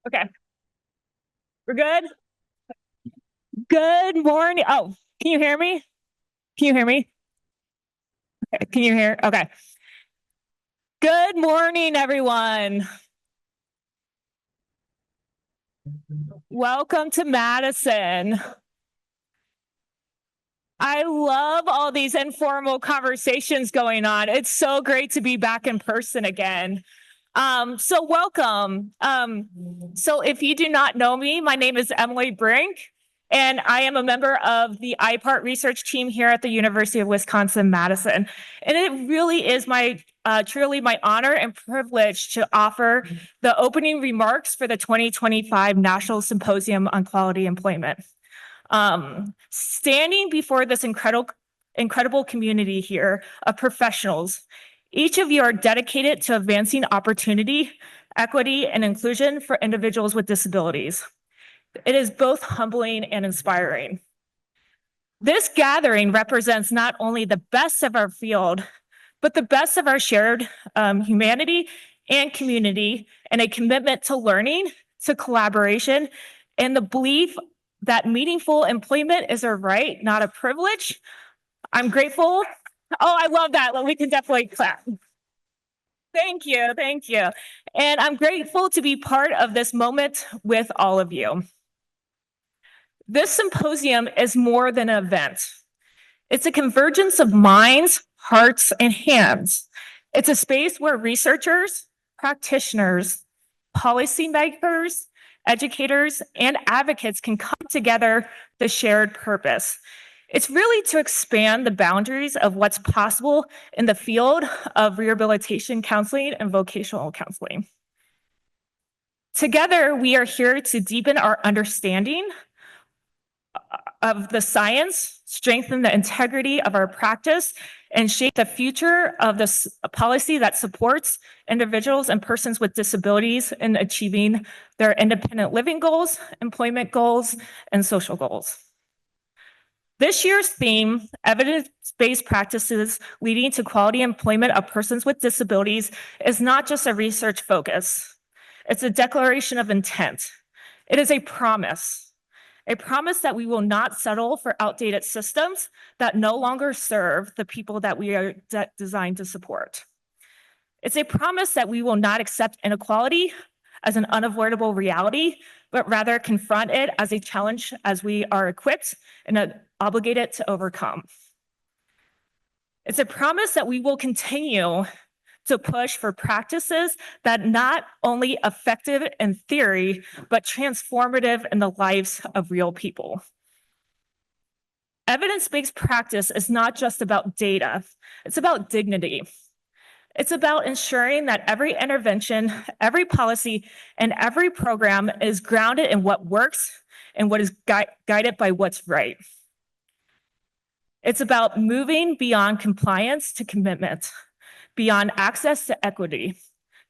Okay, we're good. Good morning. Oh, can you hear me? Can you hear me? Okay, can you hear? Okay. Good morning, everyone. Welcome to Madison. I love all these informal conversations going on. It's so great to be back in person again. So welcome. So if you do not know me, my name is Emily Brink, and I am a member of the IPART research team here at the University of Wisconsin-Madison. And it really is truly my honor and privilege to offer the opening remarks for the 2025 National Symposium on Quality Employment. Standing before this incredible community here of professionals, each of you are dedicated to advancing opportunity, equity, and inclusion for individuals with disabilities. It is both humbling and inspiring. This gathering represents not only the best of our field, but the best of our shared humanity and community, and a commitment to learning, to collaboration, and the belief that meaningful employment is a right, not a privilege. I'm grateful. Oh, I love that. We can definitely clap. Thank you. Thank you. And I'm grateful to be part of this moment with all of you. This symposium is more than an event. It's a convergence of minds, hearts, and hands. It's a space where researchers, practitioners, policymakers, educators, and advocates can come together to shared purpose. It's really to expand the boundaries of what's possible in the field of rehabilitation counseling and vocational counseling. Together, we are here to deepen our understanding of the science, strengthen the integrity of our practice, and shape the future of this policy that supports individuals and persons with disabilities in achieving their independent living goals, employment goals, and social goals. This year's theme, evidence-based practices leading to quality employment of persons with disabilities, is not just a research focus. It's a declaration of intent. It is a promise that we will not settle for outdated systems that no longer serve the people that we are designed to support. It's a promise that we will not accept inequality as an unavoidable reality, but rather confront it as a challenge as we are equipped and obligated to overcome. It's a promise that we will continue to push for practices that not only effective in theory, but transformative in the lives of real people. Evidence-based practice is not just about data, it's about dignity. It's about ensuring that every intervention, every policy, and every program is grounded in what works and what is guided by what's right. It's about moving beyond compliance to commitment, beyond access to equity,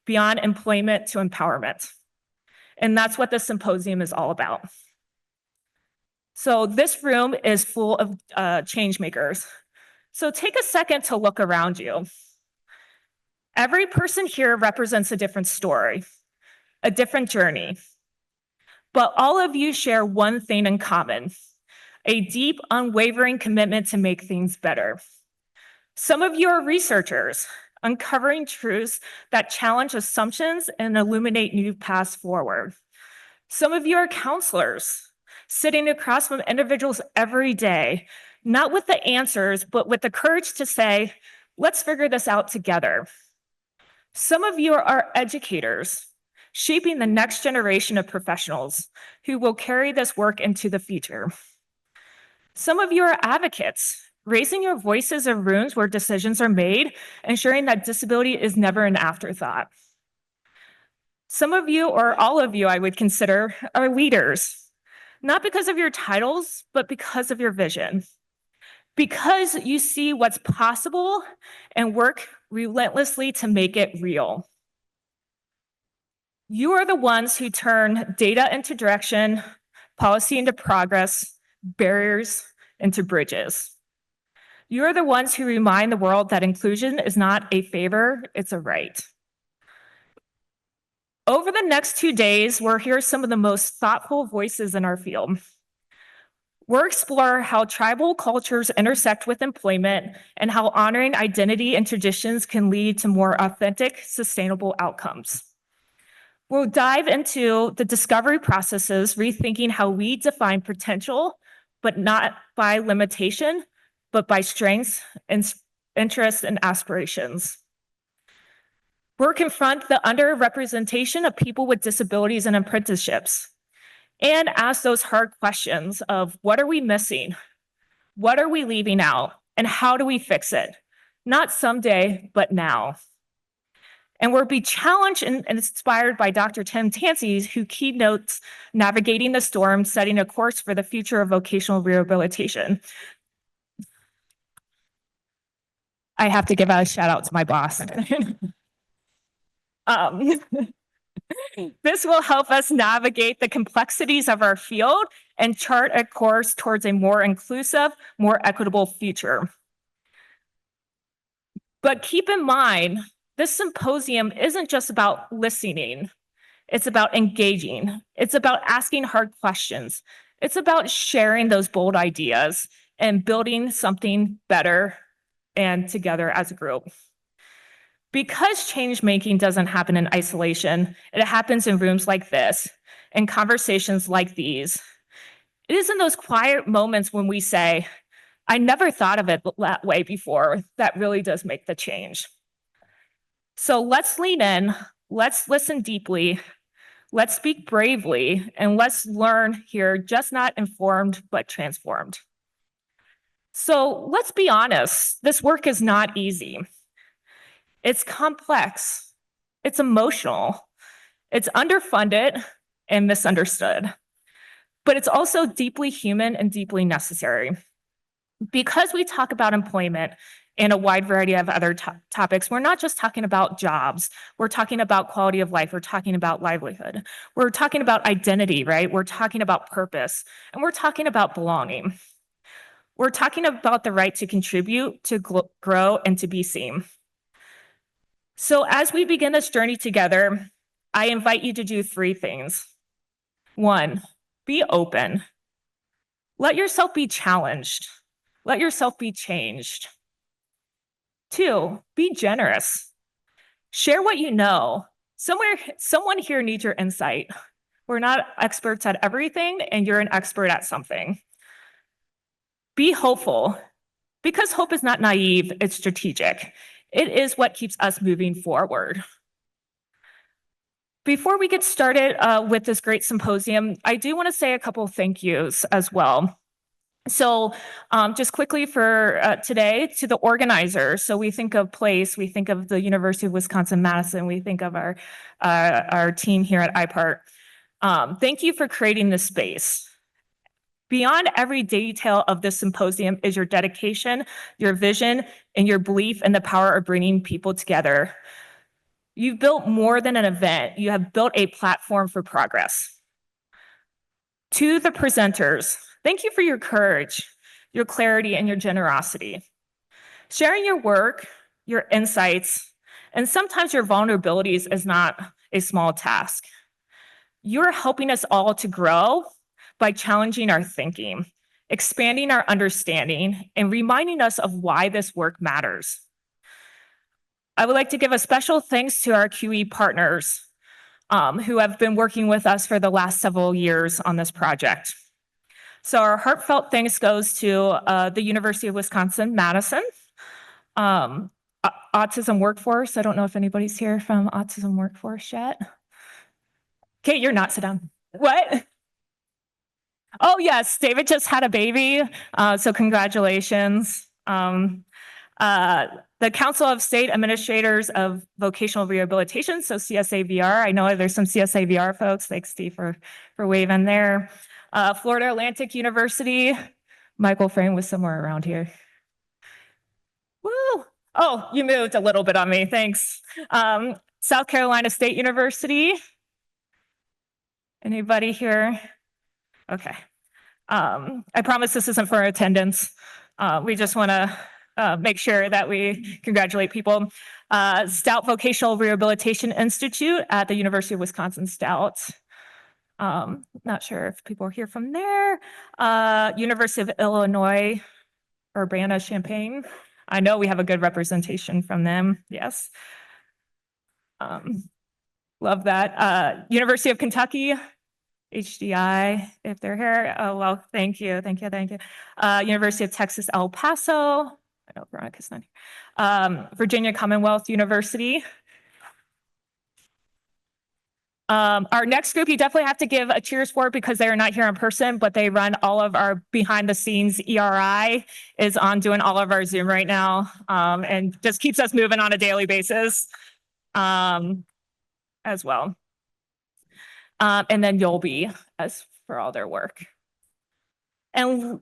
beyond employment to empowerment. And that's what the symposium is all about. So this room is full of change makers. So take a second to look around you. Every person here represents a different story, a different journey. But all of you share one thing in common, a deep, unwavering commitment to make things better. Some of you are researchers, uncovering truths that challenge assumptions and illuminate new paths forward. Some of you are counselors, sitting across from individuals every day, not with the answers, but with the courage to say, let's figure this out together. Some of you are educators, shaping the next generation of professionals who will carry this work into the future. Some of you are advocates, raising your voices in rooms where decisions are made, ensuring that disability is never an afterthought. Some of you, or all of you, I would consider, are leaders, not because of your titles, but because of your vision. Because you see what's possible and work relentlessly to make it real. You are the ones who turn data into direction, policy into progress, barriers into bridges. You are the ones who remind the world that inclusion is not a favor, it's a right. Over the next 2 days, we'll hear some of the most thoughtful voices in our field. We'll explore how tribal cultures intersect with employment and how honoring identity and traditions can lead to more authentic, sustainable outcomes. We'll dive into the discovery processes, rethinking how we define potential, but not by limitation, but by strengths and interests and aspirations. We'll confront the underrepresentation of people with disabilities in apprenticeships and ask those hard questions of what are we missing? What are we leaving out? And how do we fix it? Not someday, but now. And we'll be challenged and inspired by Dr. Tim Tansey, who keynotes Navigating the Storm, Setting a Course for the Future of Vocational Rehabilitation. I have to give a shout out to my boss. This will help us navigate the complexities of our field and chart a course towards a more inclusive, more equitable future. But keep in mind, this symposium isn't just about listening. It's about engaging. It's about asking hard questions. It's about sharing those bold ideas and building something better and together as a group. Because change making doesn't happen in isolation, it happens in rooms like this, in conversations like these. It is in those quiet moments when we say, I never thought of it that way before, that really does make the change. So let's lean in, let's listen deeply, let's speak bravely, and let's learn here, just not informed, but transformed. So let's be honest, this work is not easy. It's complex, it's emotional, it's underfunded and misunderstood, but it's also deeply human and deeply necessary. Because we talk about employment and a wide variety of other topics, we're not just talking about jobs, we're talking about quality of life, we're talking about livelihood, we're talking about identity, right? We're talking about purpose, and we're talking about belonging. We're talking about the right to contribute, to grow, and to be seen. So as we begin this journey together, I invite you to do 3 things. 1, be open. Let yourself be challenged. Let yourself be changed. 2, be generous. Share what you know. Someone here needs your insight. We're not experts at everything, and you're an expert at something. Be hopeful, because hope is not naive, it's strategic. It is what keeps us moving forward. Before we get started with this great symposium, I do want to say a couple of thank yous as well. So just quickly for today, to the organizers. So we think of PLACE, we think of the University of Wisconsin-Madison, we think of our team here at IPART. Thank you for creating this space. Beyond every detail of this symposium is your dedication, your vision, and your belief in the power of bringing people together. You've built more than an event. You have built a platform for progress. To the presenters, thank you for your courage, your clarity, and your generosity. Sharing your work, your insights, and sometimes your vulnerabilities is not a small task. You're helping us all to grow by challenging our thinking, expanding our understanding, and reminding us of why this work matters. I would like to give a special thanks to our QE partners who have been working with us for the last several years on this project. So our heartfelt thanks goes to the University of Wisconsin-Madison, Autism Workforce. I don't know if anybody's here from Autism Workforce yet. Kate, you're not, sit down. What? Oh yes, David just had a baby, so congratulations. The Council of State Administrators of Vocational Rehabilitation, so CSAVR. I know there's some CSAVR folks. Thanks, Steve, for waving there. Florida Atlantic University. Michael Frame was somewhere around here. Woo! Oh, you moved a little bit on me. Thanks. South Carolina State University. Anybody here? Okay. I promise this isn't for attendance. We just want to make sure that we congratulate people. Stout Vocational Rehabilitation Institute at the University of Wisconsin Stout. Not sure if people are here from there. University of Illinois, Urbana-Champaign. I know we have a good representation from them. Yes. Love that. University of Kentucky, HDI, if they're here. Oh, well, thank you. University of Texas, El Paso. I know Veronica's not here. Virginia Commonwealth University. Our next group, you definitely have to give a cheers for because they are not here in person, but they run all of our behind the scenes. ERI is on doing all of our Zoom right now, and just keeps us moving on a daily basis, as well. And then Yolby as for all their work. And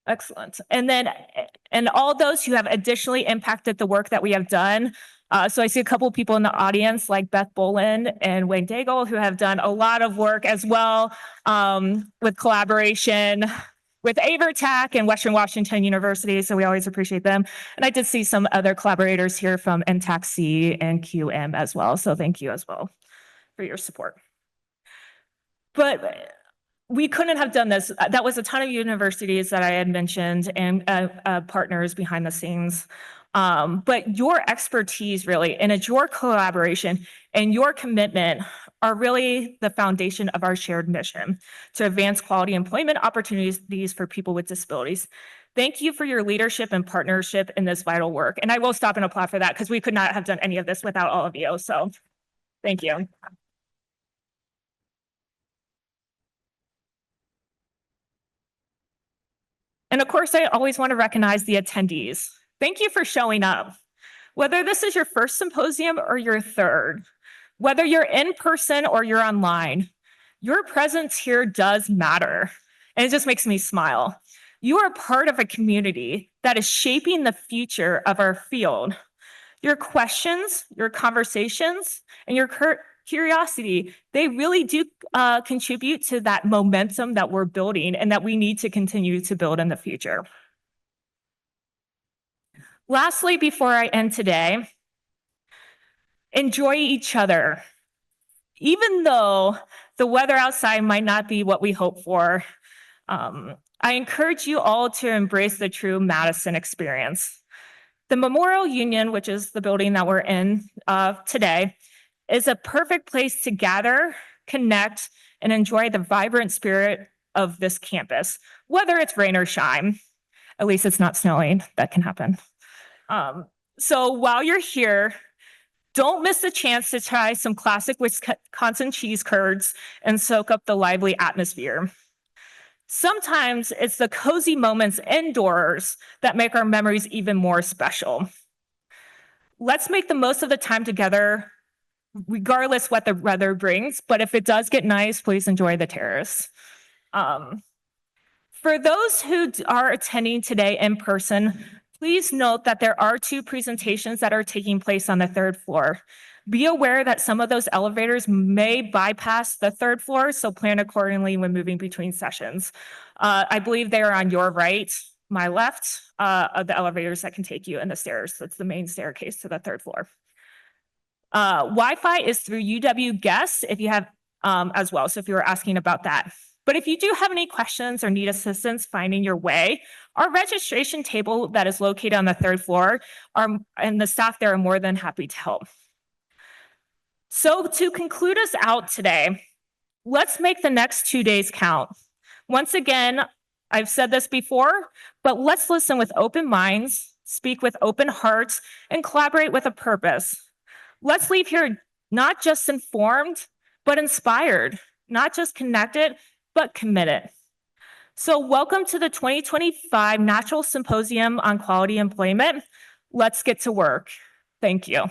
excellent. And then, and all those who have additionally impacted the work that we have done. So I see a couple of people in the audience like Beth Bolin and Wayne Daigle who have done a lot of work as well, with collaboration with AVERTAC and Western Washington University. So we always appreciate them. And I did see some other collaborators here from NTAC and QM as well. So thank you as well for your support. But we couldn't have done this. That was a ton of universities that I had mentioned and partners behind the scenes. But your expertise really, and it's your collaboration and your commitment are really the foundation of our shared mission to advance quality employment opportunities for people with disabilities. Thank you for your leadership and partnership in this vital work. And I will stop and applaud for that because we could not have done any of this without all of you. So thank you. And of course, I always want to recognize the attendees. Thank you for showing up. Whether this is your first symposium or your third, whether you're in person or you're online, your presence here does matter. And it just makes me smile. You are part of a community that is shaping the future of our field. Your questions, your conversations, and your curiosity, they really do contribute to that momentum that we're building and that we need to continue to build in the future. Lastly, before I end today, enjoy each other. Even though the weather outside might not be what we hope for, I encourage you all to embrace the true Madison experience. The Memorial Union, which is the building that we're in today, is a perfect place to gather, connect, and enjoy the vibrant spirit of this campus, whether it's rain or shine. At least it's not snowing. That can happen. So while you're here, don't miss the chance to try some classic Wisconsin cheese curds and soak up the lively atmosphere. Sometimes it's the cozy moments indoors that make our memories even more special. Let's make the most of the time together, regardless what the weather brings. But if it does get nice, please enjoy the terrace. For those who are attending today in person, please note that there are 2 presentations that are taking place on the 3rd floor. Be aware that some of those elevators may bypass the 3rd floor, so plan accordingly when moving between sessions. I believe they are on your right, my left, of the elevators that can take you and the stairs. That's the main staircase to the 3rd floor. Wi-Fi is through UW Guest if you have as well, so if you were asking about that. But if you do have any questions or need assistance finding your way, our registration table that is located on the 3rd floor and the staff there are more than happy to help. So to conclude us out today, let's make the next 2 days count. Once again, I've said this before, but let's listen with open minds, speak with open hearts, and collaborate with a purpose. Let's leave here not just informed, but inspired, not just connected, but committed. So welcome to the 2025 National Symposium on Quality Employment. Let's get to work. Thank you.